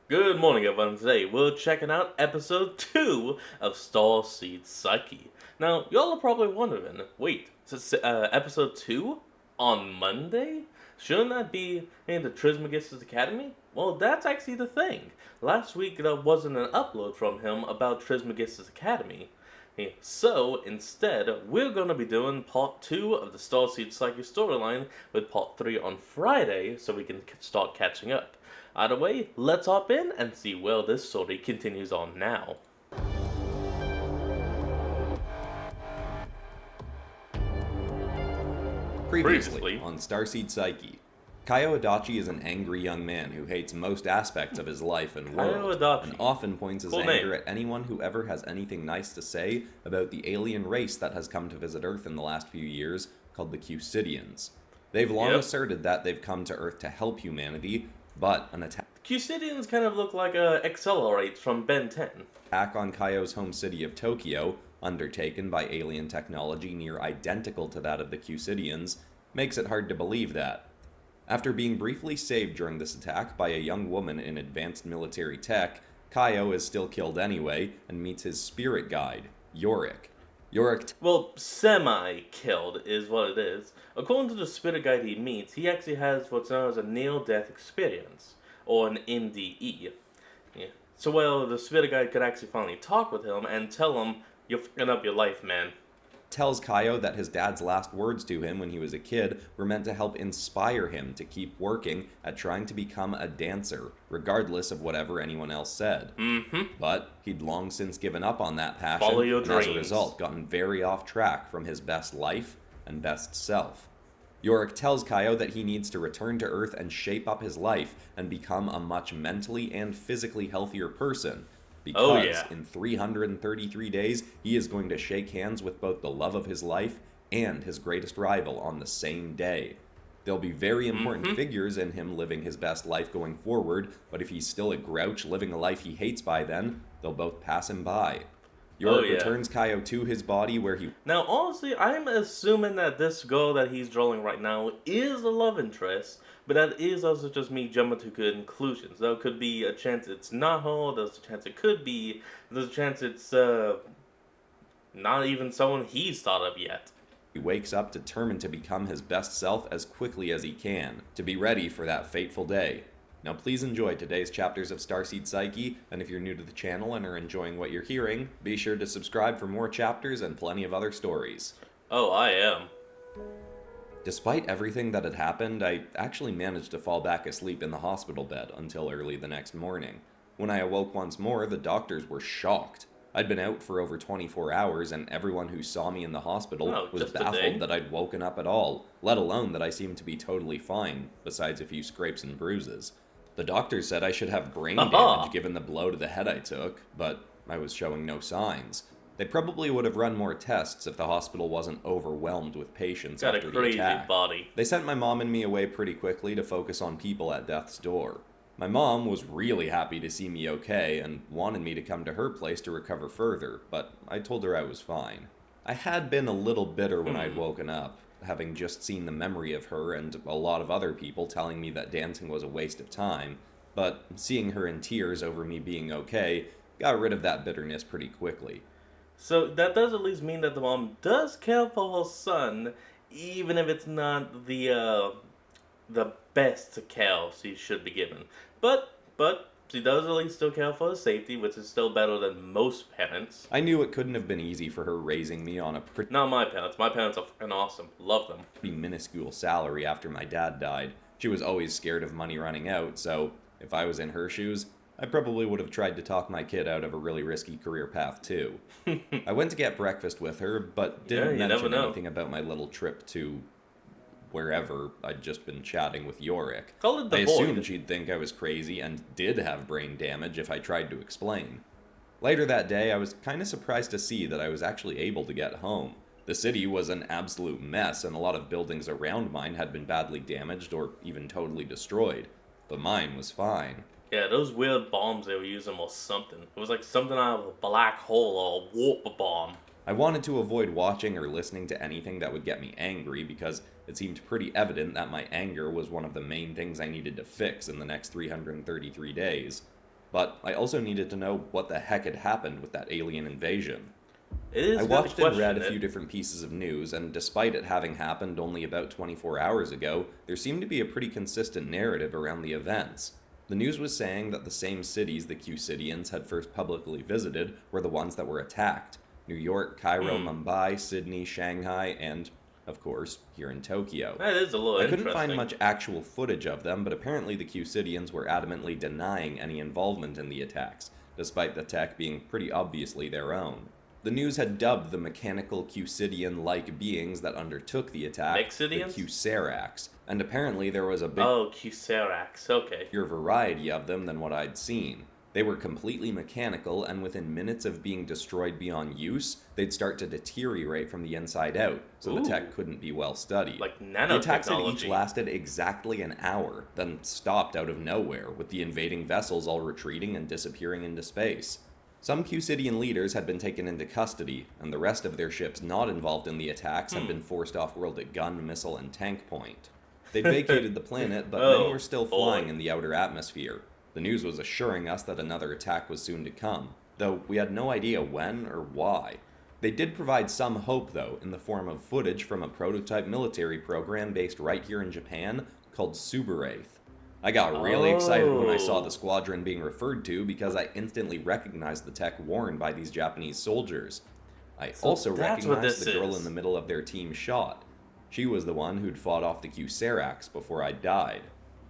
Good morning, everyone. Today we're checking out episode 2 of Starseed Psyche. Now, y'all are probably wondering, wait, is this episode 2 on Monday? Shouldn't that be in the Trismegistus Academy? Well, that's actually the thing. Last week there wasn't an upload from him about Trismegistus Academy. So, instead, we're going to be doing part 2 of the Starseed Psyche storyline with part 3 on Friday so we can start catching up. Either way, let's hop in and see where this story continues on now. Previously on Starseed Psyche, Kaio Adachi is an angry young man who hates most aspects of his life and world, and often points his anger at anyone who ever has anything nice to say about the alien race that has come to visit Earth in the last few years, called the Cusidians. They've long asserted that they've come to Earth to help humanity, but an attack... Cusidians kind of look like Accelerates from Ben 10. Attack on Kaio's home city of Tokyo, undertaken by alien technology near identical to that of the Cusidians, makes it hard to believe that. After being briefly saved during this attack by a young woman in advanced military tech, Kaio is still killed anyway and meets his spirit guide, Yorick. Well, semi-killed is what it is. According to the spirit guide he meets, he actually has what's known as a near-death experience, or an NDE. So, well, the spirit guide could actually finally talk with him and tell him, "You're fucking up your life, man." Tells Kaio that his dad's last words to him when he was a kid were meant to help inspire him to keep working at trying to become a dancer, regardless of whatever anyone else said. But he'd long since given up on that passion, Follow your and dreams. as a result gotten very off track from his best life and best self. Yorick tells Kaio that he needs to return to Earth and shape up his life and become a much mentally and physically healthier person, because in 333 days, he is going to shake hands with both the love of his life and his greatest rival on the same day. There'll be very important figures in him living his best life going forward, but if he's still a grouch living a life he hates by then, they'll both pass him by. Yorick returns Kaio to his body where he... Now, honestly, I'm assuming that this girl that he's drawing right now is a love interest, but that is also just me jumping to conclusions. There could be a chance it's not her, there's a chance it could be, there's a chance it's not even someone he's thought of yet. He wakes up determined to become his best self as quickly as he can, to be ready for that fateful day. Now please enjoy today's chapters of Starseed Psyche, and if you're new to the channel and are enjoying what you're hearing, be sure to subscribe for more chapters and plenty of other stories. Oh, I am. Despite everything that had happened, I actually managed to fall back asleep in the hospital bed until early the next morning. When I awoke once more, the doctors were shocked. I'd been out for over 24 hours, and everyone who saw me in the hospital was baffled that I'd woken up at all, let alone that I seemed to be totally fine, besides a few scrapes and bruises. The doctor said I should have brain damage given the blow to the head I took, but I was showing no signs. They probably would have run more tests if the hospital wasn't overwhelmed with patients after the attack. Body. They sent my mom and me away pretty quickly to focus on people at death's door. My mom was really happy to see me okay and wanted me to come to her place to recover further, but I told her I was fine. I had been a little bitter when I'd woken up, having just seen the memory of her and a lot of other people telling me that dancing was a waste of time, but seeing her in tears over me being okay got rid of that bitterness pretty quickly. So that does at least mean that the mom does care for her son, even if it's not the best care she should be given. But she does at least still care for his safety, which is still better than most parents. I knew it couldn't have been easy for her raising me on a pretty... Not my parents. My parents are fucking awesome. Love them. ...minuscule salary after my dad died. She was always scared of money running out, so if I was in her shoes, I probably would have tried to talk my kid out of a really risky career path too. I went to get breakfast with her, but didn't mention anything about my little trip to... wherever I'd just been chatting with Yorick. I assumed she'd think I was crazy and did have brain damage if I tried to explain. Later that day, I was kinda surprised to see that I was actually able to get home. The city was an absolute mess, and a lot of buildings around mine had been badly damaged or even totally destroyed. But mine was fine. Yeah, those weird bombs they were using was something. It was like something out of a black hole or a warp bomb. I wanted to avoid watching or listening to anything that would get me angry because it seemed pretty evident that my anger was one of the main things I needed to fix in the next 333 days. But I also needed to know what the heck had happened with that alien invasion. It is I good to watched and question read a it. few different pieces of news, and despite it having happened only about 24 hours ago, there seemed to be a pretty consistent narrative around the events. The news was saying that the same cities the Cusidians had first publicly visited were the ones that were attacked: New York, Cairo, Hmm. Mumbai, Sydney, Shanghai, and, of course, here in Tokyo. That is a little I couldn't find interesting. much actual footage of them, but apparently the Cusidians were adamantly denying any involvement in the attacks, despite the tech being pretty obviously their own. The news had dubbed the mechanical Cusidian-like beings that undertook the attack the Mixidians? Cuserax, and apparently there was a bigger Oh, Cuserax. Okay. variety of them than what I'd seen. They were completely mechanical, and within minutes of being destroyed beyond use, they'd start to deteriorate from the inside out, so the Ooh. tech couldn't be well studied. Like The attacks had each nanotechnology. lasted exactly an hour, then stopped out of nowhere, with the invading vessels all retreating and disappearing into space. Some Cusidian leaders had been taken into custody, and the rest of their ships not involved in the attacks had been forced off-world at gun, missile, and tank point. They'd vacated the planet, but many Oh, were still boy. flying in the outer atmosphere. The news was assuring us that another attack was soon to come, though we had no idea when or why. They did provide some hope, though, in the form of footage from a prototype military program based right here in Japan called Suberaith. I got really excited when I saw Oh. the squadron being referred to because I instantly recognized the tech worn by these Japanese soldiers. I So also that's what recognized this the girl is. in the middle of their team shot. She was the one who'd fought off the Cuserax before I died.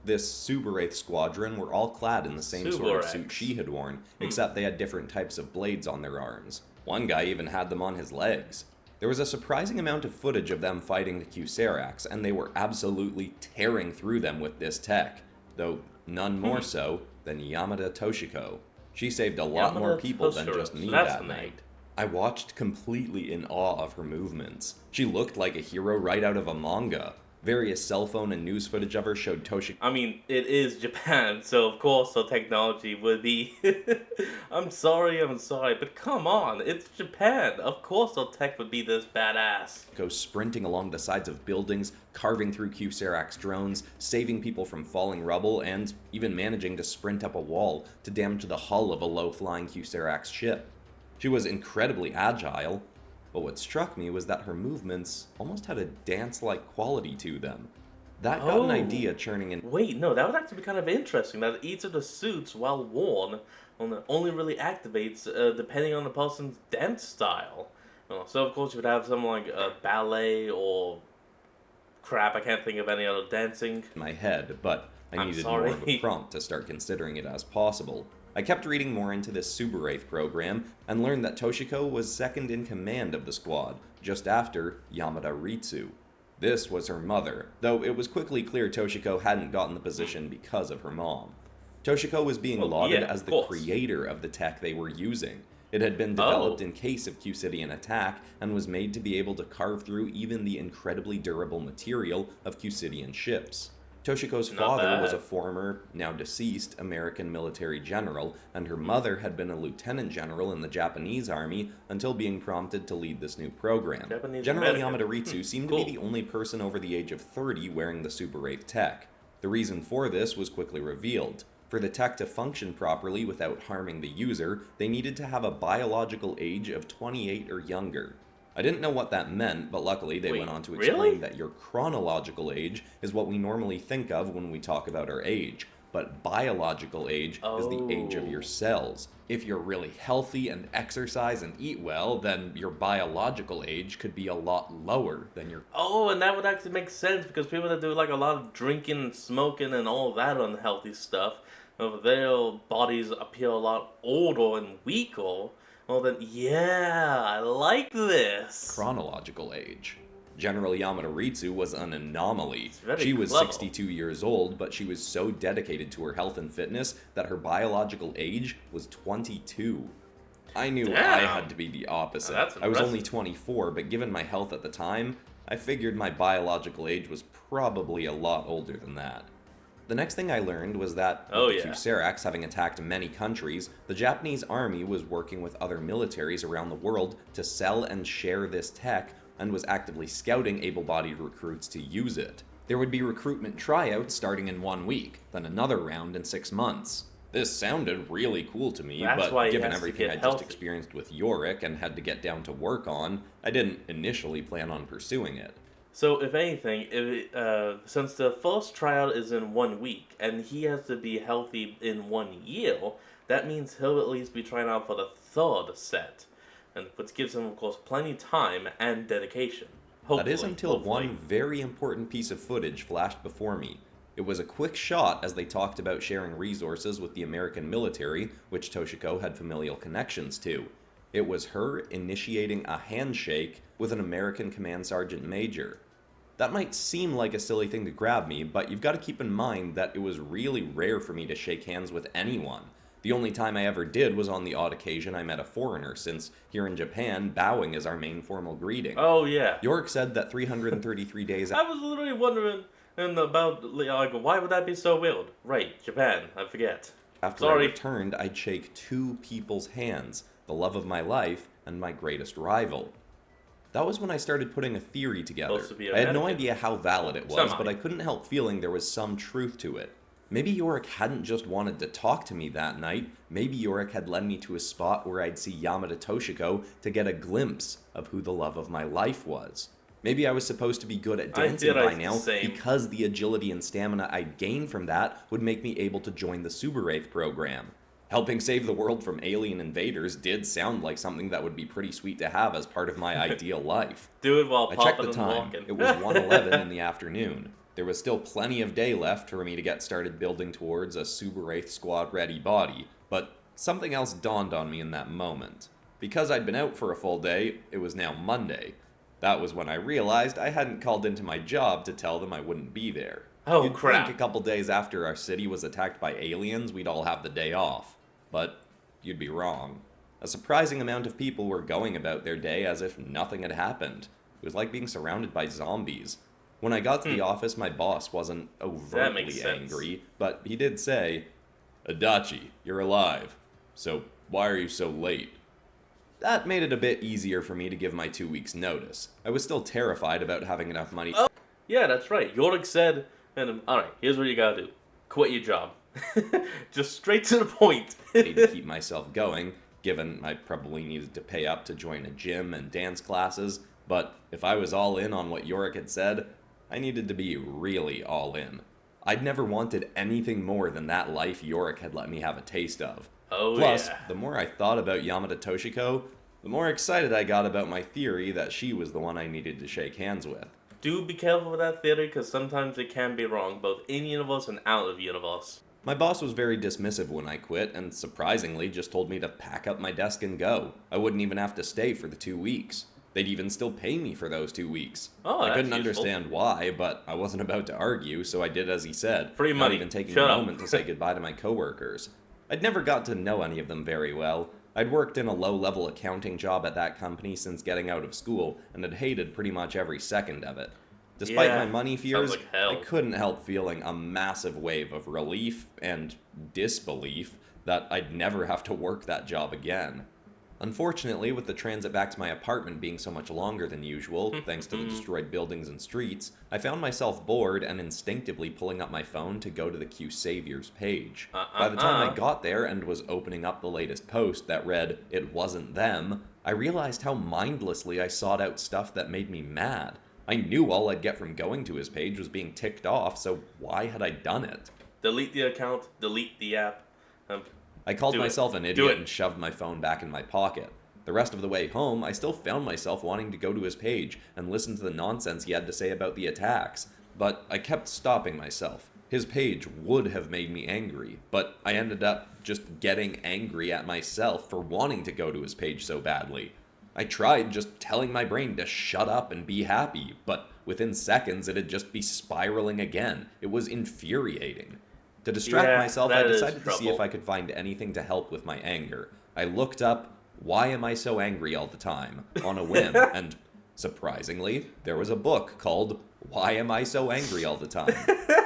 This Suberaith squadron were all clad in the same sort of suit Suberaith. she had worn, except they had different types of blades on their arms. One guy even had them on his legs. There was a surprising amount of footage of them fighting the Cuserax, and they were absolutely tearing through them with this tech, though none more so than Yamada Toshiko. She saved a lot more Yamada people than Toshiro. just So me that's that the name. night. I watched completely in awe of her movements. She looked like a hero right out of a manga. Various cell phone and news footage of her showed Toshiko I mean, it is Japan, so of course the technology would be. I'm sorry, but come on, it's Japan. Of course the tech would be this badass. sprinting along the sides of buildings, carving through Cuserax drones, saving people from falling rubble, and even managing to sprint up a wall to damage the hull of a low-flying Cuserax ship. She was incredibly agile, but what struck me was that her movements almost had a dance-like quality to them. That got an Oh. idea churning in Wait, no, that would actually be kind of interesting. That each of the suits, while worn, only really activates depending on the person's dance style. So of course you would have something like ballet or crap. I can't think of any other dancing. my head, but I I'm needed sorry. more of a prompt to start considering it as possible. I kept reading more into this Suberaith program and learned that Toshiko was second in command of the squad, just after Yamada Ritsu. This was her mother, though it was quickly clear Toshiko hadn't gotten the position because of her mom. Toshiko was being Well, lauded yeah, as of the course. creator of the tech they were using. It had been Oh. developed in case of Cusidian attack and was made to be able to carve through even the incredibly durable material of Cusidian ships. Toshiko's Not father was bad. a former, now deceased, American military general, and her mother had been a lieutenant general in the Japanese army until being prompted to lead this new program. Japanese General American. Yamada Ritsu seemed Cool. to be the only person over the age of 30 wearing the Suberaith tech. The reason for this was quickly revealed. For the tech to function properly without harming the user, they needed to have a biological age of 28 or younger. I didn't know what that meant, but luckily they Wait, went on to really? explain that your chronological age is what we normally think of when we talk about our age, but biological age is the age of your Oh. cells. If you're really healthy and exercise and eat well, then your biological age could be a lot lower than your Oh, and that would actually make sense because people that do like a lot of drinking and smoking and all that unhealthy stuff, their bodies appear a lot older and weaker. Well then, yeah, I like this. chronological age. General Yamada Ritsu was an anomaly. very She was clever. 62 years old, but she was so dedicated to her health and fitness that her biological age was 22. I knew I Damn. had to be the opposite. That's I was only impressive. 24, but given my health at the time, I figured my biological age was probably a lot older than that. The next thing I learned was that, with Oh, the yeah. Cuserax having attacked many countries, the Japanese army was working with other militaries around the world to sell and share this tech, and was actively scouting able-bodied recruits to use it. There would be recruitment tryouts starting in 1 week, then another round in 6 months. This sounded really cool to me, That's but why he given has to everything get I just healthy. experienced with Yorick and had to get down to work on, I didn't initially plan on pursuing it. So, if anything, since the first tryout is in 1 week and he has to be healthy in 1 year, that means he'll at least be trying out for the third set, and which gives him, of course, plenty time and dedication. That is Hopefully, until hopefully. one very important piece of footage flashed before me. It was a quick shot as they talked about sharing resources with the American military, which Toshiko had familial connections to. It was her initiating a handshake with an American command sergeant major. That might seem like a silly thing to grab me, but you've got to keep in mind that it was really rare for me to shake hands with anyone. The only time I ever did was on the odd occasion I met a foreigner, since here in Japan, bowing is our main formal greeting. Oh yeah. York said that 333 days I was literally wondering about like why would that be so weird? Right, Japan. I forget. after I Sorry. returned, I'd shake two people's hands, the love of my life and my greatest rival. That was when I started putting a theory together. Supposed to be I had no American. idea how valid it was, Semi. but I couldn't help feeling there was some truth to it. Maybe Yorick hadn't just wanted to talk to me that night. Maybe Yorick had led me to a spot where I'd see Yamada Toshiko to get a glimpse of who the love of my life was. Maybe I was supposed to be good at dancing by now same. because the agility and stamina I'd gain from that would make me able to join the Suberaith program. Helping save the world from alien invaders did sound like something that would be pretty sweet to have as part of my ideal life. Do it while I checked popping the and time. walking. It was 1:11 in the afternoon. There was still plenty of day left for me to get started building towards a Suberaith squad-ready body, but something else dawned on me in that moment. Because I'd been out for a full day, it was now Monday. That was when I realized I hadn't called into my job to tell them I wouldn't be there. Oh, You'd crap. think a couple days after our city was attacked by aliens, we'd all have the day off. But you'd be wrong. A surprising amount of people were going about their day as if nothing had happened. It was like being surrounded by zombies. When I got to the office, my boss wasn't overtly makes sense. angry, but he did say, "Adachi, you're alive. So why are you so late?" That made it a bit easier for me to give my 2 weeks' notice. I was still terrified about having enough money Yeah, that's right. Yorick said, alright, here's what you gotta do. Quit your job. Just straight to the point. to keep myself going, given I probably needed to pay up to join a gym and dance classes, but if I was all in on what Yorick had said, I needed to be really all in. I'd never wanted anything more than that life Yorick had let me have a taste of. Oh, Plus, yeah. the more I thought about Yamada Toshiko, the more excited I got about my theory that she was the one I needed to shake hands with. Do be careful with that theory, because sometimes it can be wrong, both in universe and out of universe. My boss was very dismissive when I quit, and surprisingly just told me to pack up my desk and go. I wouldn't even have to stay for the 2 weeks. They'd even still pay me for those 2 weeks. Oh, I that's couldn't useful. understand why, but I wasn't about to argue, so I did as he said, Free not money. even taking Shut a up. moment to say goodbye to my coworkers. I'd never got to know any of them very well. I'd worked in a low-level accounting job at that company since getting out of school, and had hated pretty much every second of it. Despite Yeah, my money fears, sounds like hell. I couldn't help feeling a massive wave of relief and disbelief that I'd never have to work that job again. Unfortunately, with the transit back to my apartment being so much longer than usual, thanks to the destroyed buildings and streets, I found myself bored and instinctively pulling up my phone to go to the Q Saviors page. By the time I got there and was opening up the latest post that read, "It wasn't them," I realized how mindlessly I sought out stuff that made me mad. I knew all I'd get from going to his page was being ticked off, so why had I done it? Delete the account, delete the app. I called Do it. myself an Do idiot it. and shoved my phone back in my pocket. The rest of the way home, I still found myself wanting to go to his page and listen to the nonsense he had to say about the attacks, but I kept stopping myself. His page would have made me angry, but I ended up just getting angry at myself for wanting to go to his page so badly. I tried just telling my brain to shut up and be happy, but within seconds it'd just be spiraling again. It was infuriating. To distract Yeah, myself, I that is decided to see if trouble. I could find anything to help with my anger. I looked up, "Why am I so angry all the time?" on a whim, and surprisingly, there was a book called "Why Am I So Angry All the Time?"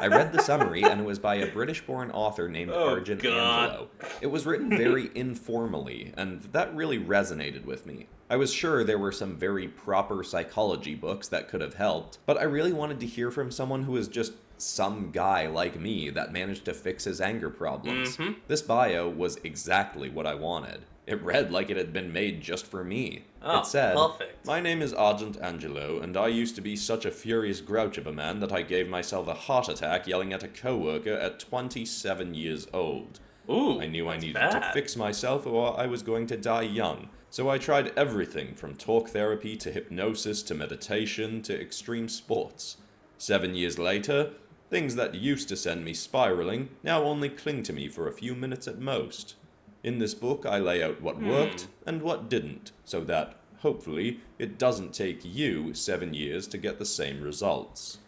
I read the summary, and it was by a British-born author named Oh, Arjun God. Angelo. It was written very informally, and that really resonated with me. I was sure there were some very proper psychology books that could have helped, but I really wanted to hear from someone who was just some guy like me that managed to fix his anger problems. Mm-hmm. This bio was exactly what I wanted. It read like it had been made just for me. Oh, It said, perfect. "My name is Argent Angelo, and I used to be such a furious grouch of a man that I gave myself a heart attack yelling at a coworker at 27 years old. Ooh, I knew I that's needed bad. to fix myself or I was going to die young. So I tried everything from talk therapy to hypnosis to meditation to extreme sports. 7 years later, things that used to send me spiraling now only cling to me for a few minutes at most. In this book, I lay out what worked and what didn't, so that, hopefully, it doesn't take you 7 years to get the same results."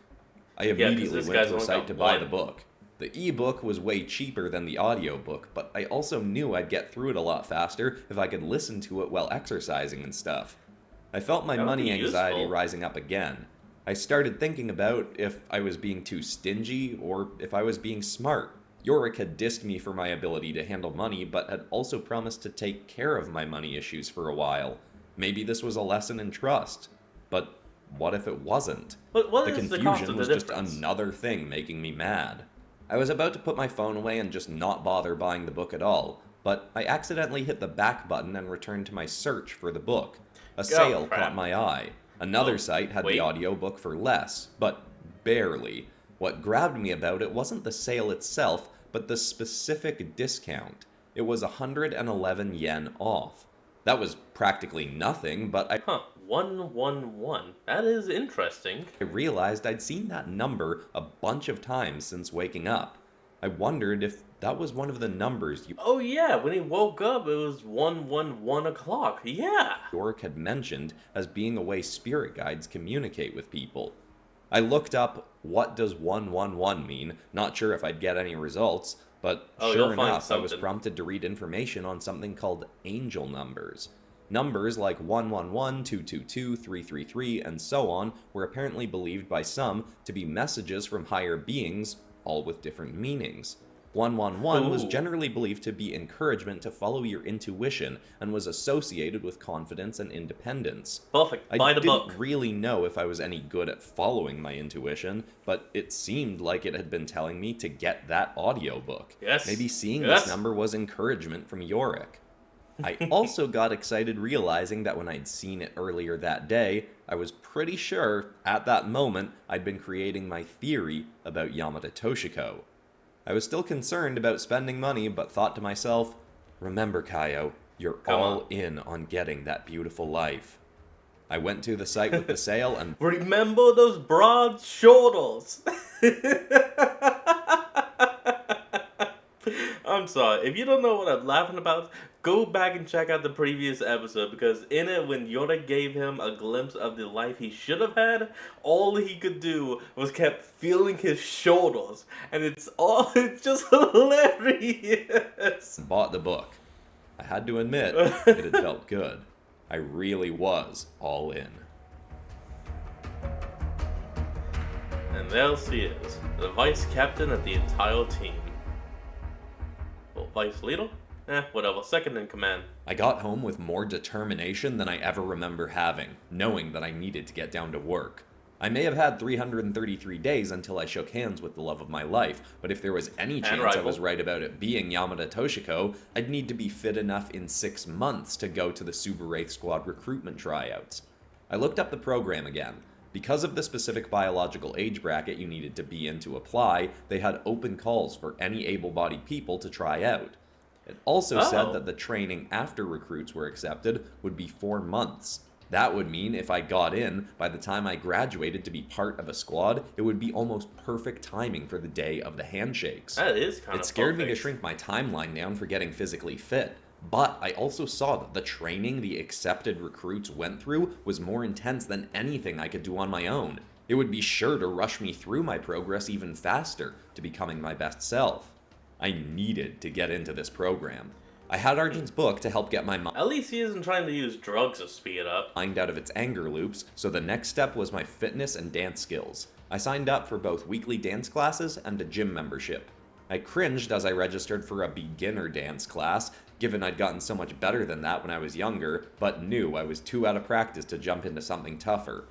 I immediately this went guy's to the only site got to buy one. the book. The ebook was way cheaper than the audiobook, but I also knew I'd get through it a lot faster if I could listen to it while exercising and stuff. I felt my That would money be anxiety useful. rising up again. I started thinking about if I was being too stingy or if I was being smart. Yorick had dissed me for my ability to handle money, but had also promised to take care of my money issues for a while. Maybe this was a lesson in trust. But what if it wasn't? But what The is the cost confusion of was the just difference? another thing making me mad. I was about to put my phone away and just not bother buying the book at all, but I accidentally hit the back button and returned to my search for the book. A sale crap. caught my eye. Another Oh, site had wait. the audiobook for less, but barely. What grabbed me about it wasn't the sale itself, but the specific discount. It was 111 yen off. That was practically nothing, but I Huh, 111. That is interesting. realized I'd seen that number a bunch of times since waking up. I wondered if that was one of the numbers Oh yeah, when he woke up, it was 111 o'clock. Yeah. Yorick had mentioned as being a way spirit guides communicate with people. I looked up what does 111 mean, not sure if I'd get any results, but Oh, sure you'll find enough I was something. prompted to read information on something called angel numbers. Numbers like 111, 222, 333, and so on were apparently believed by some to be messages from higher beings, all with different meanings. 111 was Ooh. generally believed to be encouragement to follow your intuition and was associated with confidence and independence. Perfect. I Buy the didn't book. really know if I was any good at following my intuition, but it seemed like it had been telling me to get that audiobook. Yes. Maybe seeing Yes. this number was encouragement from Yorick. I also got excited realizing that when I'd seen it earlier that day, I was pretty sure, at that moment, I'd been creating my theory about Yamada Toshiko. I was still concerned about spending money, but thought to myself, remember, Kaio, you're Come all on. in on getting that beautiful life. I went to the site with the sale and Remember those broad shoulders. I'm sorry. If you don't know what I'm laughing about, go back and check out the previous episode because in it, when Yoda gave him a glimpse of the life he should have had, all he could do was kept feeling his shoulders, and it's just hilarious. bought the book. I had to admit, it had felt good. I really was all in. And there she is, the vice captain of the entire team. Well, vice leader? Whatever, second in command. I got home with more determination than I ever remember having, knowing that I needed to get down to work. I may have had 333 days until I shook hands with the love of my life, but if there was any chance I rival. was right about it being Yamada Toshiko, I'd need to be fit enough in 6 months to go to the Suberaith squad recruitment tryouts. I looked up the program again. Because of the specific biological age bracket you needed to be in to apply, they had open calls for any able-bodied people to try out. It also said Oh. that the training after recruits were accepted would be 4 months. That would mean if I got in, by the time I graduated to be part of a squad, it would be almost perfect timing for the day of the handshakes. That is kind of It scared me to perfect. shrink my timeline down for getting physically fit. But I also saw that the training the accepted recruits went through was more intense than anything I could do on my own. It would be sure to rush me through my progress even faster to becoming my best self. I needed to get into this program. I had Argent's book to help get my At least he isn't trying to use drugs to speed up. mind out of its anger loops, so the next step was my fitness and dance skills. I signed up for both weekly dance classes and a gym membership. I cringed as I registered for a beginner dance class, given I'd gotten so much better than that when I was younger, but knew I was too out of practice to jump into something tougher.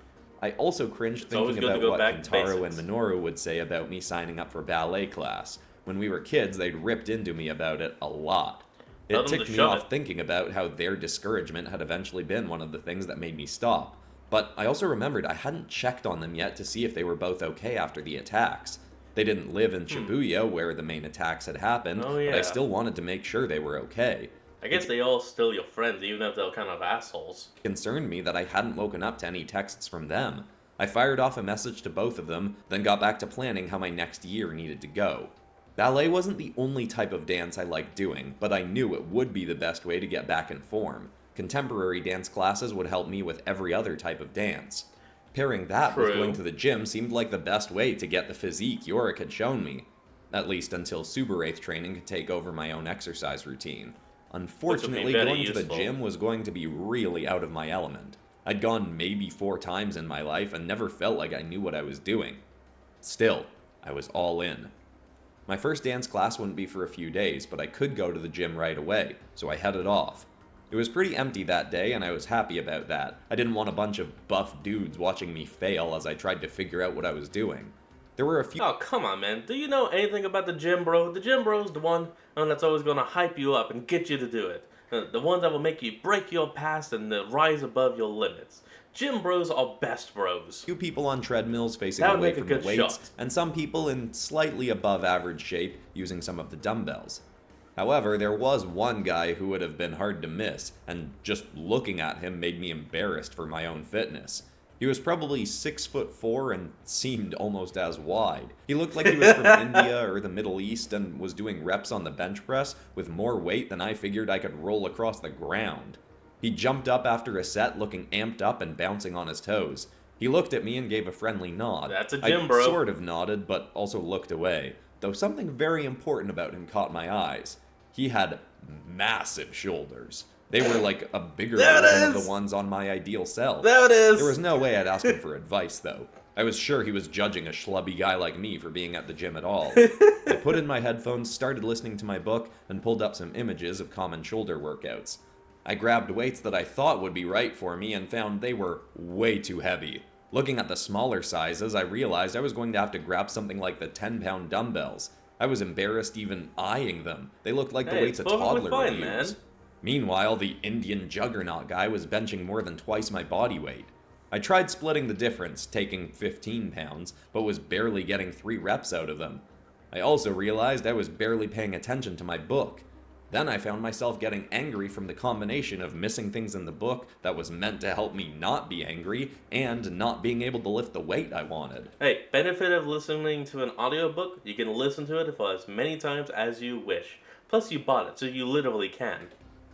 I also cringed It's always thinking good to about go what back to Kintaro and basics. Minoru would say about me signing up for ballet class. When we were kids, they'd ripped into me about it a lot. Tell It them to ticked me shove it. off thinking about how their discouragement had eventually been one of the things that made me stop. But I also remembered I hadn't checked on them yet to see if they were both okay after the attacks. They didn't live in Shibuya, where the main attacks had happened, Oh but I yeah. still wanted to make sure they were okay. I guess It they all still your friends, even if they're kind of assholes. concerned me that I hadn't woken up to any texts from them. I fired off a message to both of them, then got back to planning how my next year needed to go. Ballet wasn't the only type of dance I liked doing, but I knew it would be the best way to get back in form. Contemporary dance classes would help me with every other type of dance. Pairing that with going True. to the gym seemed like the best way to get the physique Yorick had shown me. At least until Suberaith training could take over my own exercise routine. Unfortunately, very going to the useful. gym was going to be really out of my element. I'd gone maybe 4 times in my life and never felt like I knew what I was doing. Still, I was all in. My first dance class wouldn't be for a few days, but I could go to the gym right away, so I headed off. It was pretty empty that day, and I was happy about that. I didn't want a bunch of buff dudes watching me fail as I tried to figure out what I was doing. There were a few Oh, come on, man. Do you know anything about the gym bro? The gym bro's the one that's always going to hype you up and get you to do it. The one that will make you break your past and rise above your limits. Gym bros are best bros. people on treadmills facing That would away make a from the good weights, shot. and some people in slightly above average shape using some of the dumbbells. However, there was one guy who would have been hard to miss, and just looking at him made me embarrassed for my own fitness. He was probably 6'4" and seemed almost as wide. He looked like he was from India or the Middle East and was doing reps on the bench press with more weight than I figured I could roll across the ground. He jumped up after a set looking amped up and bouncing on his toes. He looked at me and gave a friendly nod. That's a gym I bro. sort of nodded, but also looked away, though something very important about him caught my eyes. He had massive shoulders. They were like a bigger There it version of is! the ones on my ideal self. There it is! There was no way I'd ask him for advice, though. I was sure he was judging a schlubby guy like me for being at the gym at all. I put in my headphones, started listening to my book, and pulled up some images of common shoulder workouts. I grabbed weights that I thought would be right for me and found they were way too heavy. Looking at the smaller sizes, I realized I was going to have to grab something like the 10-pound dumbbells. I was embarrassed even eyeing them. They looked like the Hey, weights a it's perfectly toddler fine, would man. use. Meanwhile, the Indian Juggernaut guy was benching more than twice my body weight. I tried splitting the difference, taking 15 pounds, but was barely getting 3 reps out of them. I also realized I was barely paying attention to my book. Then I found myself getting angry from the combination of missing things in the book that was meant to help me not be angry and not being able to lift the weight I wanted. Hey, benefit of listening to an audiobook, you can listen to it for as many times as you wish. Plus you bought it, so you literally can.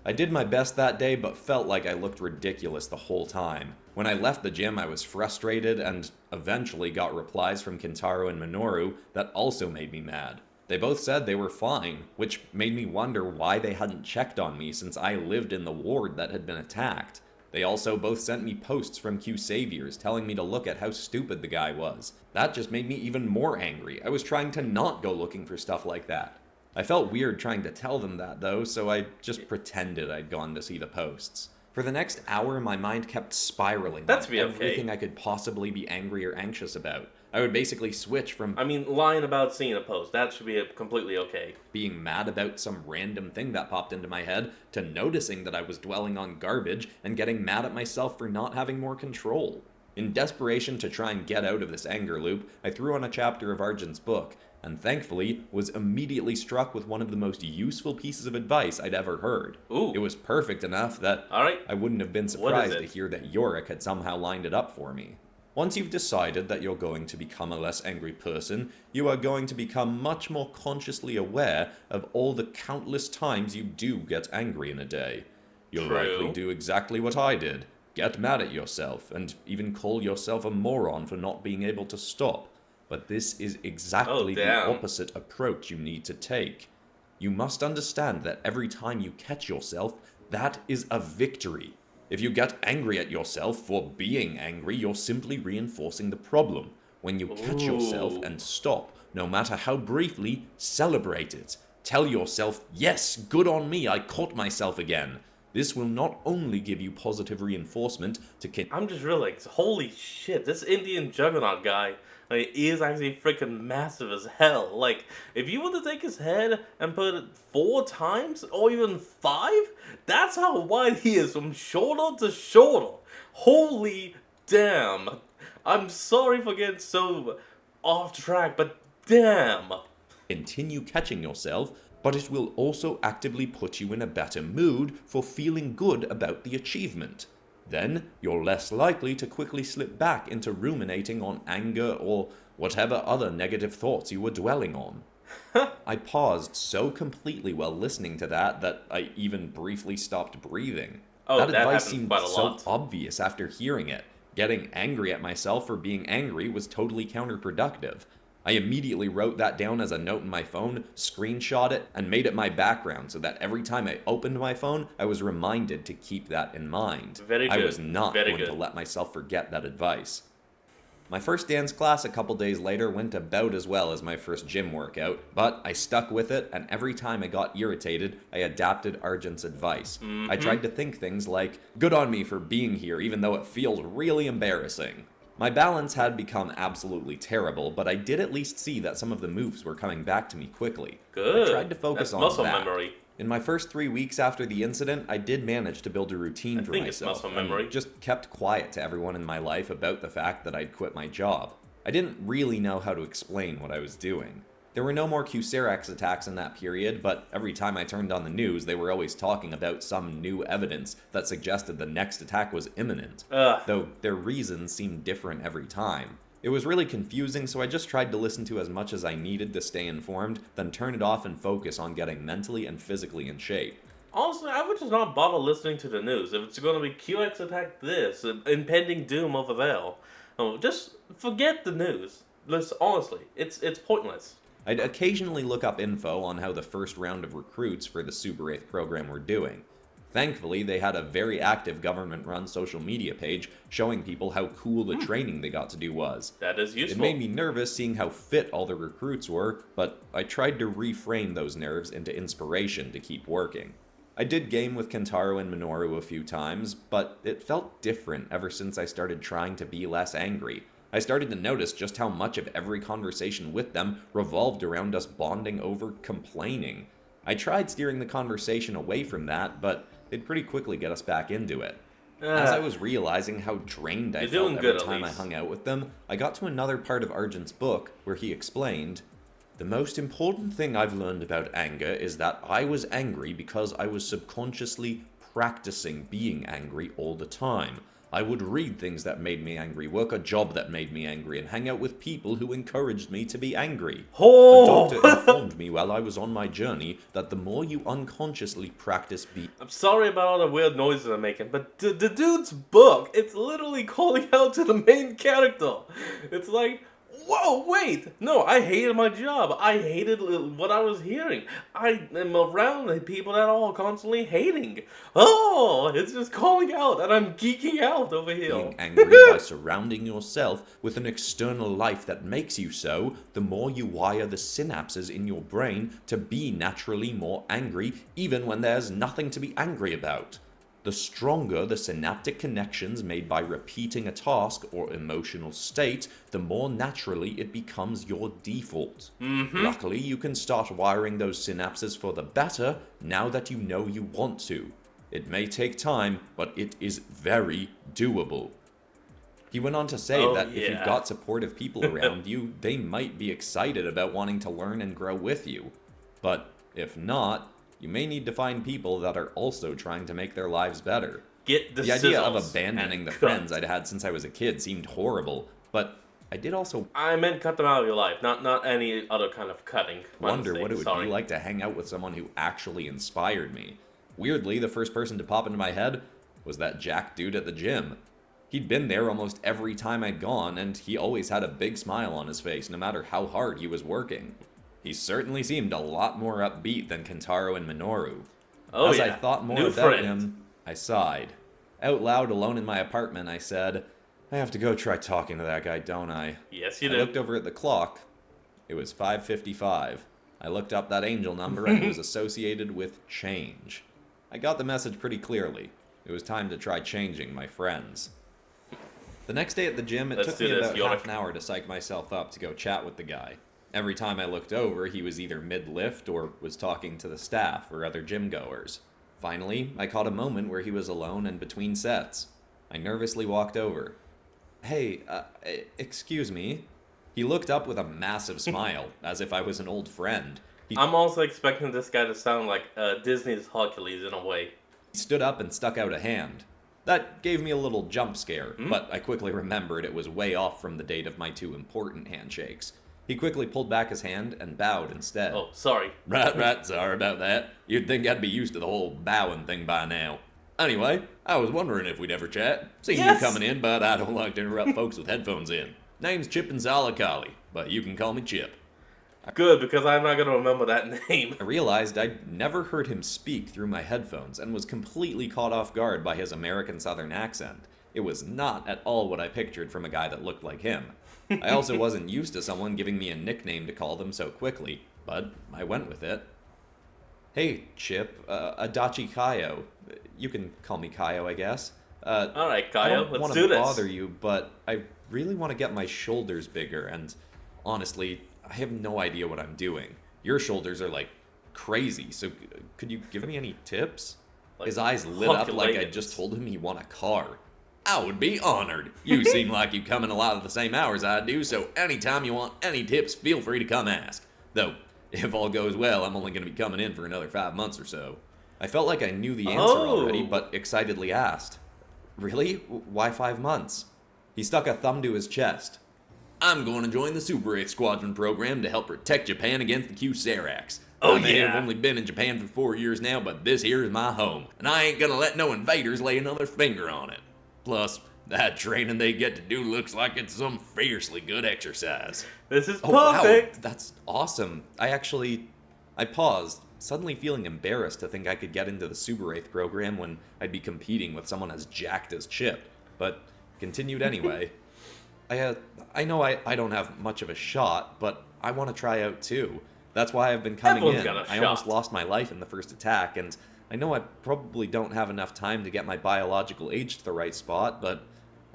I did my best that day, but felt like I looked ridiculous the whole time. When I left the gym, I was frustrated and eventually got replies from Kintaro and Minoru that also made me mad. They both said they were fine, which made me wonder why they hadn't checked on me since I lived in the ward that had been attacked. They also both sent me posts from Q Saviors telling me to look at how stupid the guy was. That just made me even more angry. I was trying to not go looking for stuff like that. I felt weird trying to tell them that though, so I just pretended I'd gone to see the posts. For the next hour, my mind kept spiraling That's on be okay. everything I could possibly be angry or anxious about. I would basically switch from I mean, lying about seeing a post, that should be completely okay. being mad about some random thing that popped into my head to noticing that I was dwelling on garbage and getting mad at myself for not having more control. In desperation to try and get out of this anger loop, I threw on a chapter of Arjun's book, and thankfully was immediately struck with one of the most useful pieces of advice I'd ever heard. Ooh. It was perfect enough that Alright. I wouldn't have been What is surprised to it? hear that Yorick had somehow lined it up for me. Once you've decided that you're going to become a less angry person, you are going to become much more consciously aware of all the countless times you do get angry in a day. You'll True. likely do exactly what I did. Get mad at yourself, and even call yourself a moron for not being able to stop. But this is exactly the damn. opposite approach you need to take. You must understand that every time you catch yourself, that is a victory. If you get angry at yourself for being angry, you're simply reinforcing the problem. When you catch yourself Ooh. and stop, no matter how briefly, celebrate it. Tell yourself, yes, good on me, I caught myself again. This will not only give you positive reinforcement to I'm just realizing, holy shit, this Indian Juggernaut guy is actually freaking massive as hell. Like, if you were to take his head and put it 4 times, or even 5, that's how wide he is from shoulder to shoulder. Holy damn. I'm sorry for getting so off track, but damn. continue catching yourself, but it will also actively put you in a better mood for feeling good about the achievement. Then you're less likely to quickly slip back into ruminating on anger or whatever other negative thoughts you were dwelling on. I paused so completely while listening to that I even briefly stopped breathing. Oh, That that advice happens seemed quite a so lot. obvious after hearing it. Getting angry at myself for being angry was totally counterproductive. I immediately wrote that down as a note in my phone, screenshot it, and made it my background so that every time I opened my phone, I was reminded to keep that in mind. Very I good. was not Very going to good. let myself forget that advice. My first dance class a couple days later went about as well as my first gym workout, but I stuck with it, and every time I got irritated, I adapted Argent's advice. I tried to think things like, good on me for being here even though it feels really embarrassing. My balance had become absolutely terrible, but I did at least see that some of the moves were coming back to me quickly. I tried Good. to focus That's on muscle that. memory. In my first 3 weeks after the incident, I did manage to build a routine I for think it's myself, muscle memory. and just kept quiet to everyone in my life about the fact that I'd quit my job. I didn't really know how to explain what I was doing. There were no more Q-Serax attacks in that period, but every time I turned on the news, they were always talking about some new evidence that suggested the next attack was imminent, Ugh. though their reasons seemed different every time. It was really confusing, so I just tried to listen to as much as I needed to stay informed, then turn it off and focus on getting mentally and physically in shape. Honestly, I would just not bother listening to the news. If it's going to be QX attack this, impending doom over there, just forget the news. Honestly, it's pointless. I'd occasionally look up info on how the first round of recruits for the Suberaith program were doing. Thankfully, they had a very active government-run social media page showing people how cool the training they got to do was. That is It useful. made me nervous seeing how fit all the recruits were, but I tried to reframe those nerves into inspiration to keep working. I did game with Kentaro and Minoru a few times, but it felt different ever since I started trying to be less angry. I started to notice just how much of every conversation with them revolved around us bonding over complaining. I tried steering the conversation away from that, but they'd pretty quickly get us back into it. As I was realizing how drained I You're felt doing every good, at time I least. hung out with them, I got to another part of Argent's book where he explained, the most important thing I've learned about anger is that I was angry because I was subconsciously practicing being angry all the time. I would read things that made me angry, work a job that made me angry, and hang out with people who encouraged me to be angry. A doctor Oh! informed me while I was on my journey that the more you unconsciously practice being I'm sorry about all the weird noises I'm making, but the dude's book, it's literally calling out to the main character. It's like, whoa, wait! No, I hated my job. I hated what I was hearing. I am around the people that are all constantly hating. Oh, it's just calling out, and I'm geeking out over here. angry by surrounding yourself with an external life that makes you so, the more you wire the synapses in your brain to be naturally more angry, even when there's nothing to be angry about. The stronger the synaptic connections made by repeating a task or emotional state, the more naturally it becomes your default. Luckily, you can start wiring those synapses for the better now that you know you want to. It may take time, but it is very doable. He went on to say Oh, that if you've yeah. got supportive people around you, they might be excited about wanting to learn and grow with you. But if not, you may need to find people that are also trying to make their lives better. Get the The idea of sizzles abandoning and the cut. friends I'd had since I was a kid seemed horrible, but I did also I meant cut them out of your life, not any other kind of cutting. My wonder mistake, what it would sorry. be like to hang out with someone who actually inspired me. Weirdly, the first person to pop into my head was that Jack dude at the gym. He'd been there almost every time I'd gone, and he always had a big smile on his face, no matter how hard he was working. He certainly seemed a lot more upbeat than Kentaro and Minoru. Oh, As yeah. I thought more New about friend. him, I sighed. Out loud, alone in my apartment, I said, I have to go try talking to that guy, don't I? Yes, you I do. looked over at the clock. It was 5:55. I looked up that angel number and it was associated with change. I got the message pretty clearly. It was time to try changing my friends. The next day at the gym, it took me about half an hour to psych myself up to go chat with the guy. Every time I looked over, he was either mid-lift or was talking to the staff or other gym goers. Finally, I caught a moment where he was alone and between sets. I nervously walked over. Hey, excuse me? He looked up with a massive smile, as if I was an old friend. I'm also expecting this guy to sound like Disney's Hercules in a way. He stood up and stuck out a hand. That gave me a little jump scare, but I quickly remembered it was way off from the date of my 2 important handshakes. He quickly pulled back his hand and bowed instead. Oh, sorry. Right, sorry about that. You'd think I'd be used to the whole bowing thing by now. Anyway, I was wondering if we'd ever chat. Seen you coming in, but I don't like to interrupt folks with headphones in. Name's Chip and Zalicali, but you can call me Chip. Good, because I'm not going to remember that name. I realized I'd never heard him speak through my headphones and was completely caught off guard by his American Southern accent. It was not at all what I pictured from a guy that looked like him. I also wasn't used to someone giving me a nickname to call them so quickly, but I went with it. Hey, Chip, Adachi Kaio. You can call me Kaio, I guess. Alright, Kaio, I don't let's want do to this. bother you, but I really want to get my shoulders bigger, and honestly, I have no idea what I'm doing. Your shoulders are like crazy, so could you give me any tips? Like his eyes lit up like I just told him he won a car. I would be honored. You seem like you come in a lot of the same hours I do, so anytime you want any tips, feel free to come ask. Though, if all goes well, I'm only going to be coming in for another 5 months or so. I felt like I knew the answer already, but excitedly asked, Really? Why 5 months? He stuck a thumb to his chest. I'm going to join the Suberaith Squadron program to help protect Japan against the Q-Seracs. I may have only been in Japan for 4 years now, but this here is my home, and I ain't gonna let no invaders lay another finger on it. Plus, that training they get to do looks like it's some fiercely good exercise. This is perfect! Wow, that's awesome. I paused, suddenly feeling embarrassed to think I could get into the Suberaith program when I'd be competing with someone as jacked as Chip, but continued anyway. I know I don't have much of a shot, but I want to try out too. That's why I've been coming Everyone's in. got a I shot. almost lost my life in the first attack, and I know I probably don't have enough time to get my biological age to the right spot, but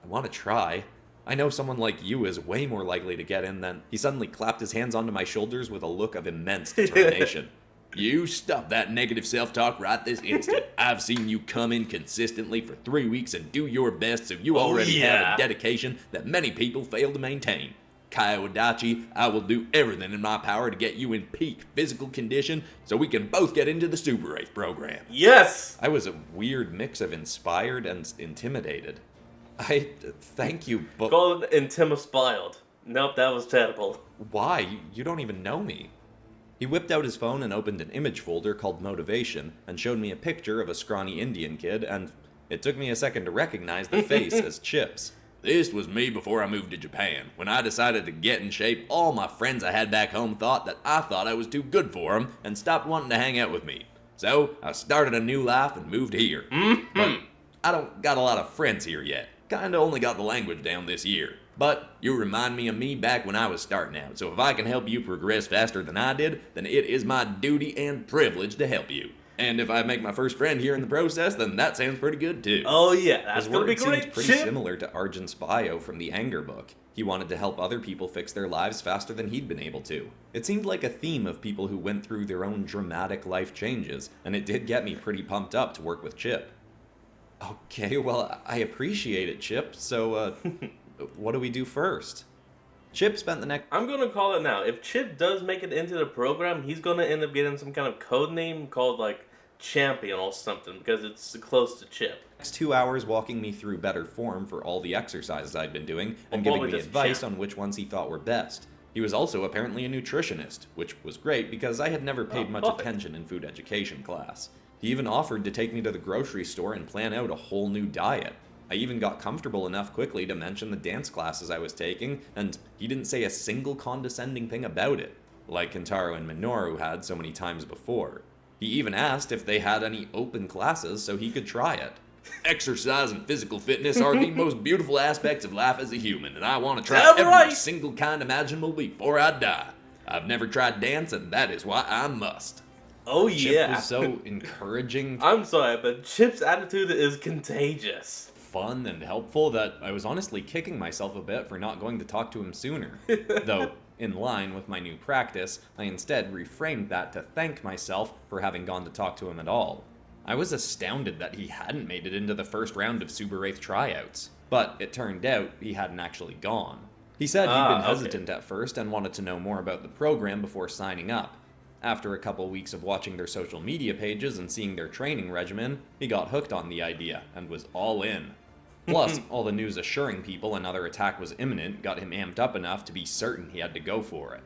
I want to try. I know someone like you is way more likely to get in than... He suddenly clapped his hands onto my shoulders with a look of immense determination. You stop that negative self-talk right this instant. I've seen you come in consistently for 3 weeks and do your best, so you already have a dedication that many people fail to maintain. Kaio Adachi, I will do everything in my power to get you in peak physical condition so we can both get into the Suberaith program. Yes! I was a weird mix of inspired and intimidated. Thank you, but... Call it intimispied. Nope, that was terrible. Why? You don't even know me. He whipped out his phone and opened an image folder called Motivation and showed me a picture of a scrawny Indian kid, and it took me a second to recognize the face as Chip's. This was me before I moved to Japan. When I decided to get in shape, all my friends I had back home thought that I thought I was too good for them and stopped wanting to hang out with me. So I started a new life and moved here. But I don't got a lot of friends here yet. Kinda only got the language down this year. But you remind me of me back when I was starting out, so if I can help you progress faster than I did, then it is my duty and privilege to help you. And if I make my first friend here in the process, then that sounds pretty good too. Oh yeah, that's His gonna be words seemed great, pretty Chip! similar to Arjun's bio from the Anger book. He wanted to help other people fix their lives faster than he'd been able to. It seemed like a theme of people who went through their own dramatic life changes, and it did get me pretty pumped up to work with Chip. Okay, well, I appreciate it, Chip, so, what do we do first? Chip spent the next... I'm gonna call it now. If Chip does make it into the program, he's gonna end up getting some kind of code name called, like, Champion or something, because it's close to Chip. Next 2 hours walking me through better form for all the exercises I'd been doing, and Well, giving me just advice champ. on which ones he thought were best. He was also apparently a nutritionist, which was great because I had never paid much perfect. attention in food education class. He even offered to take me to the grocery store and plan out a whole new diet. I even got comfortable enough quickly to mention the dance classes I was taking, and he didn't say a single condescending thing about it, like Kentaro and Minoru had so many times before. He even asked if they had any open classes so he could try it. Exercise and physical fitness are the most beautiful aspects of life as a human, and I want to try every single kind imaginable before I die. I've never tried dance, and that is why I must. Oh Chip yeah. was so encouraging, I'm sorry, but Chip's attitude is contagious. fun, and helpful that I was honestly kicking myself a bit for not going to talk to him sooner. Though, in line with my new practice, I instead reframed that to thank myself for having gone to talk to him at all. I was astounded that he hadn't made it into the first round of Suberaith tryouts, but it turned out he hadn't actually gone. He said he'd been Okay. hesitant at first and wanted to know more about the program before signing up. After a couple weeks of watching their social media pages and seeing their training regimen, he got hooked on the idea and was all in. Plus, all the news assuring people another attack was imminent got him amped up enough to be certain he had to go for it.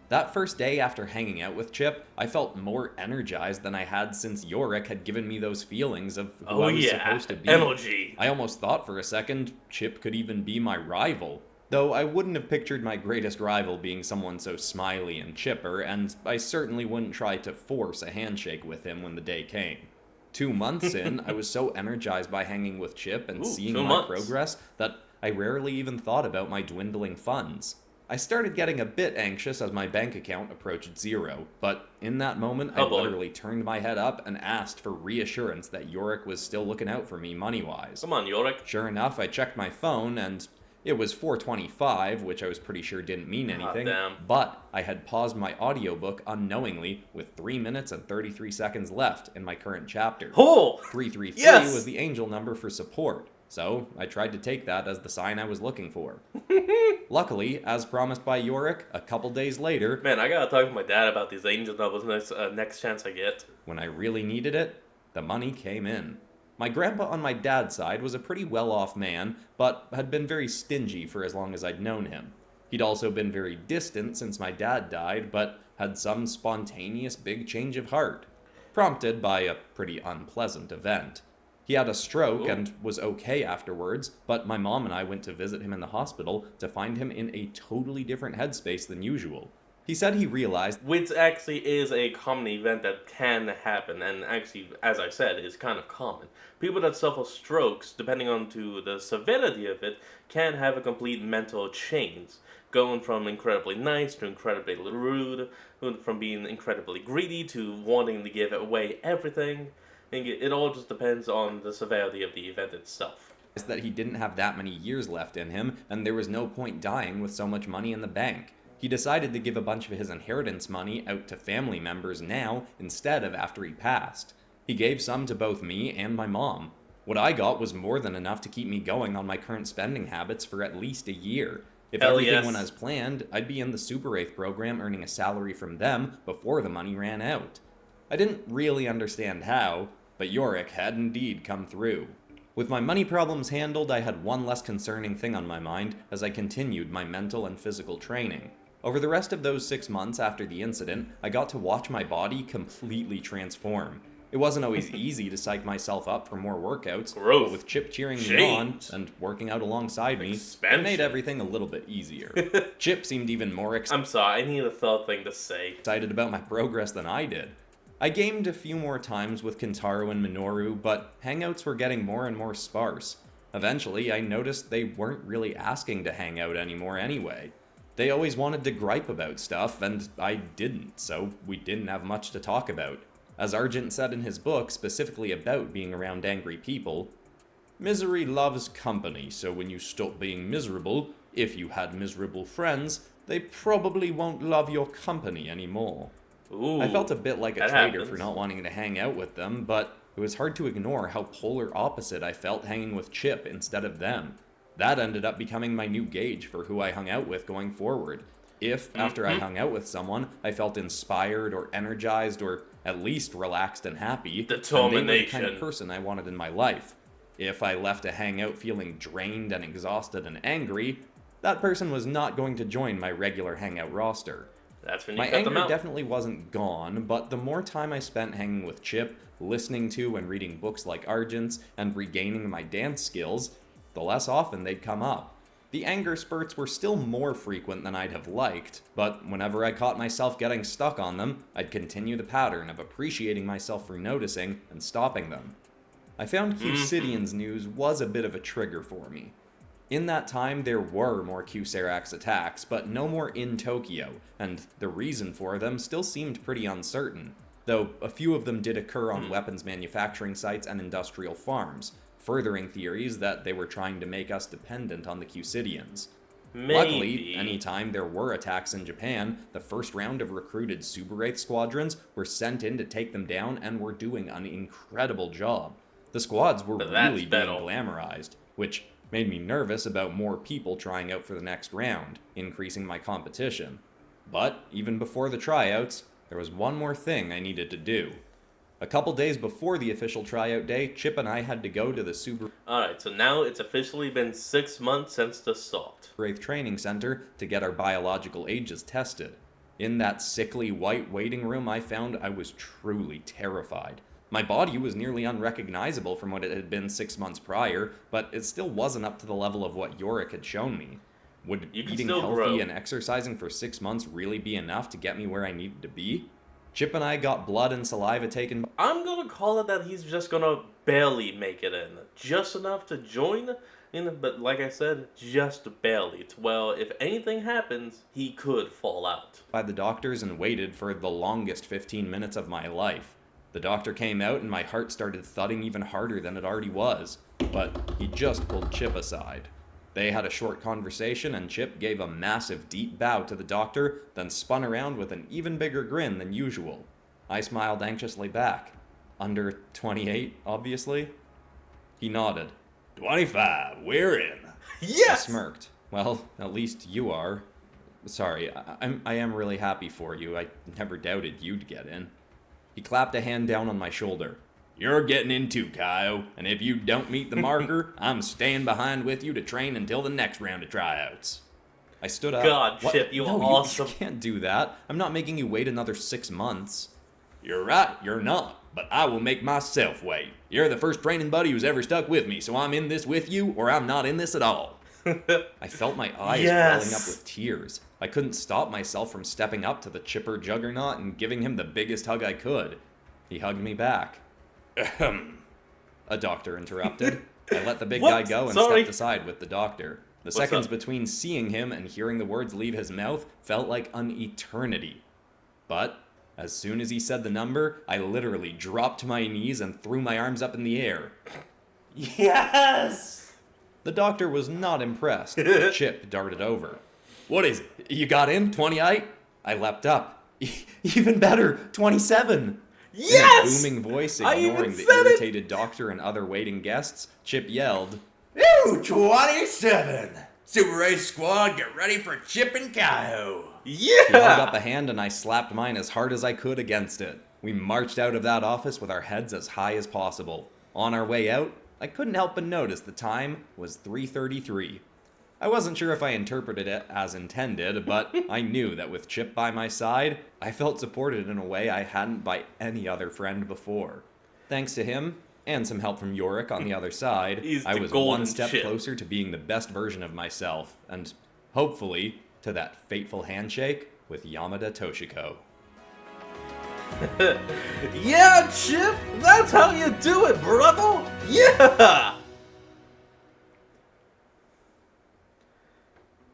That first day after hanging out with Chip, I felt more energized than I had since Yorick had given me those feelings of who Oh I was yeah. supposed to be. Energy. I almost thought for a second Chip could even be my rival. Though I wouldn't have pictured my greatest rival being someone so smiley and chipper, and I certainly wouldn't try to force a handshake with him when the day came. 2 months in, I was so energized by hanging with Chip and Ooh, seeing 2 my months. progress that I rarely even thought about my dwindling funds. I started getting a bit anxious as my bank account approached zero, but in that moment, I Oh, boy. literally turned my head up and asked for reassurance that Yorick was still looking out for me money-wise. Come on, Yorick. Sure enough, I checked my phone and it was 4:25, which I was pretty sure didn't mean anything, damn. but I had paused my audiobook unknowingly with 3 minutes and 33 seconds left in my current chapter. Oh! 333 Yes! was the angel number for support, so I tried to take that as the sign I was looking for. Luckily, as promised by Yorick, a couple days later, Man, I gotta talk to my dad about these angel doubles next chance I get. when I really needed it, the money came in. My grandpa on my dad's side was a pretty well-off man, but had been very stingy for as long as I'd known him. He'd also been very distant since my dad died, but had some spontaneous big change of heart, prompted by a pretty unpleasant event. He had a stroke Ooh. and was okay afterwards, but my mom and I went to visit him in the hospital to find him in a totally different headspace than usual. He said he realized Which actually is a common event that can happen, and actually, as I said, is kind of common. People that suffer strokes, depending on to the severity of it, can have a complete mental change, going from incredibly nice to incredibly rude, from being incredibly greedy to wanting to give away everything. And it all just depends on the severity of the event itself. that he didn't have that many years left in him, and there was no point dying with so much money in the bank. He decided to give a bunch of his inheritance money out to family members now instead of after he passed. He gave some to both me and my mom. What I got was more than enough to keep me going on my current spending habits for at least a year. If Hell everything yes. went as planned, I'd be in the Suberaith program earning a salary from them before the money ran out. I didn't really understand how, but Yorick had indeed come through. With my money problems handled, I had one less concerning thing on my mind as I continued my mental and physical training. Over the rest of those 6 months after the incident, I got to watch my body completely transform. It wasn't always easy to psych myself up for more workouts, Growth. but with Chip cheering me on Change. and working out alongside me, it Expansion. made everything a little bit easier. Chip seemed even more I'm sorry, I need a third thing to say. excited about my progress than I did. I gamed a few more times with Kintaro and Minoru, but hangouts were getting more and more sparse. Eventually, I noticed they weren't really asking to hang out anymore anyway. They always wanted to gripe about stuff, and I didn't, so we didn't have much to talk about. As Argent said in his book, specifically about being around angry people, misery loves company, so when you stop being miserable, if you had miserable friends, they probably won't love your company anymore. Ooh, I felt a bit like a that traitor happens. for not wanting to hang out with them, but it was hard to ignore how polar opposite I felt hanging with Chip instead of them. That ended up becoming my new gauge for who I hung out with going forward. If, after I hung out with someone, I felt inspired or energized or at least relaxed and happy, then they were the kind Determination. of person I wanted in my life. If I left a hangout feeling drained and exhausted and angry, that person was not going to join my regular hangout roster. That's when you My cut them anger out. definitely wasn't gone, but the more time I spent hanging with Chip, listening to and reading books like Argent's, and regaining my dance skills, the less often they'd come up. The anger spurts were still more frequent than I'd have liked, but whenever I caught myself getting stuck on them, I'd continue the pattern of appreciating myself for noticing and stopping them. I found Q-Cidian's news was a bit of a trigger for me. In that time, there were more Q-Serax attacks, but no more in Tokyo, and the reason for them still seemed pretty uncertain. though a few of them did occur on weapons manufacturing sites and industrial farms, furthering theories that they were trying to make us dependent on the Cusidians. Maybe. Luckily, anytime there were attacks in Japan, the first round of recruited Suberaith squadrons were sent in to take them down and were doing an incredible job. The squads were really being glamorized, which made me nervous about more people trying out for the next round, increasing my competition. But even before the tryouts, there was one more thing I needed to do. A couple days before the official tryout day, Chip and I had to go to the Alright, so now it's officially been 6 months since the start. Suberaith Training Center to get our biological ages tested. In that sickly white waiting room I found I was truly terrified. My body was nearly unrecognizable from what it had been 6 months prior, but it still wasn't up to the level of what Yorick had shown me. Would eating healthy and exercising for 6 months really be enough to get me where I needed to be? Chip and I got blood and saliva taken. I'm gonna call it that he's just gonna barely make it in. Just enough to join in, but like I said, just barely. Well, if anything happens, he could fall out. By the doctors and waited for the longest 15 minutes of my life. The doctor came out and my heart started thudding even harder than it already was, but he just pulled Chip aside. They had a short conversation and Chip gave a massive deep bow to the doctor, then spun around with an even bigger grin than usual. I smiled anxiously back. Under 28, obviously? He nodded. 25, we're in. Yes! I smirked. Well, at least you are. Sorry, I am really happy for you. I never doubted you'd get in. He clapped a hand down on my shoulder. You're getting in too, Kyle, and if you don't meet the marker, I'm staying behind with you to train until the next round of tryouts. I stood up. God, Chip, you awesome. You can't do that. I'm not making you wait another 6 months. You're right, you're not, but I will make myself wait. You're the first training buddy who's ever stuck with me, so I'm in this with you, or I'm not in this at all. I felt my eyes welling up with tears. I couldn't stop myself from stepping up to the chipper Juggernaut and giving him the biggest hug I could. He hugged me back. Ahem. A doctor interrupted. I let the big guy go and stepped aside with the doctor. The seconds between seeing him and hearing the words leave his mouth felt like an eternity. But as soon as he said the number, I literally dropped to my knees and threw my arms up in the air. Yes! The doctor was not impressed. Chip darted over. What is it? You got in? 28? I leapt up. Even better, 27! Yes! In a booming voice, ignoring the irritated doctor and other waiting guests, Chip yelled, Ooh, 27! Suberaith squad, get ready for Chip and Kyle! Yeah! He held up a hand and I slapped mine as hard as I could against it. We marched out of that office with our heads as high as possible. On our way out, I couldn't help but notice the time was 3:33. I wasn't sure if I interpreted it as intended, but I knew that with Chip by my side, I felt supported in a way I hadn't by any other friend before. Thanks to him, and some help from Yorick on the other side, I was one step closer to being the best version of myself, and hopefully to that fateful handshake with Yamada Toshiko. Yeah, Chip! That's how you do it, brother! Yeah!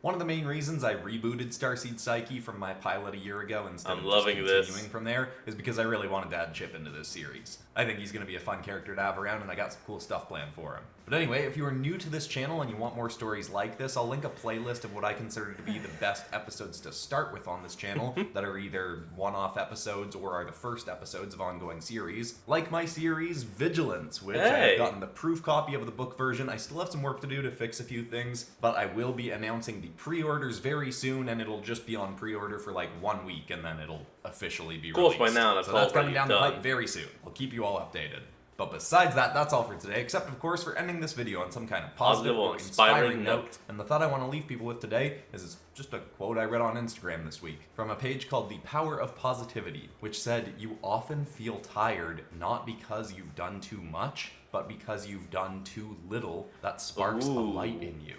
One of the main reasons I rebooted Starseed Psyche from my pilot a year ago instead of loving just continuing from there is because I really wanted to add Chip into this series. I think he's going to be a fun character to have around and I got some cool stuff planned for him. But anyway, if you are new to this channel and you want more stories like this, I'll link a playlist of what I consider to be the best episodes to start with on this channel that are either one-off episodes or are the first episodes of ongoing series. Like my series Vigilance, which I've gotten the proof copy of the book version. I still have some work to do to fix a few things, but I will be announcing the pre-orders very soon and it'll just be on pre-order for like 1 week and then it'll officially be released. Of course, by now so that's coming down the pipe very soon. I'll keep you all updated. But besides that, that's all for today, except of course for ending this video on some kind of positive or inspiring note. And the thought I want to leave people with today is just a quote I read on Instagram this week from a page called The Power of Positivity, which said, "You often feel tired not because you've done too much, but because you've done too little that sparks a light in you."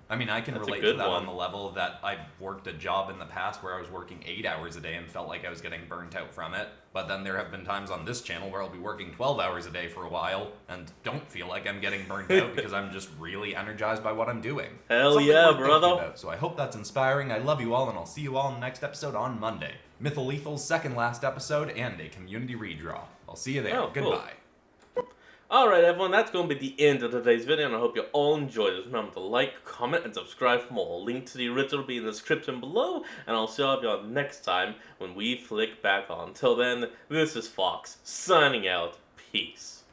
I mean, I can That's a relate good to that one. on the level that I've worked a job in the past where I was working 8 hours a day and felt like I was getting burnt out from it. But then there have been times on this channel where I'll be working 12 hours a day for a while and don't feel like I'm getting burnt out because I'm just really energized by what I'm doing. Hell Something yeah, worth thinking brother. about. So I hope that's inspiring. I love you all, and I'll see you all in the next episode on Monday. Mytholethal's second last episode and a community redraw. I'll see you there. Oh, cool. Goodbye. Alright everyone, that's going to be the end of today's video, and I hope you all enjoyed it. Remember to like, comment, and subscribe for more. Link to the original will be in the description below, and I'll see all of y'all next time when we flick back on. Till then, this is Fox, signing out. Peace.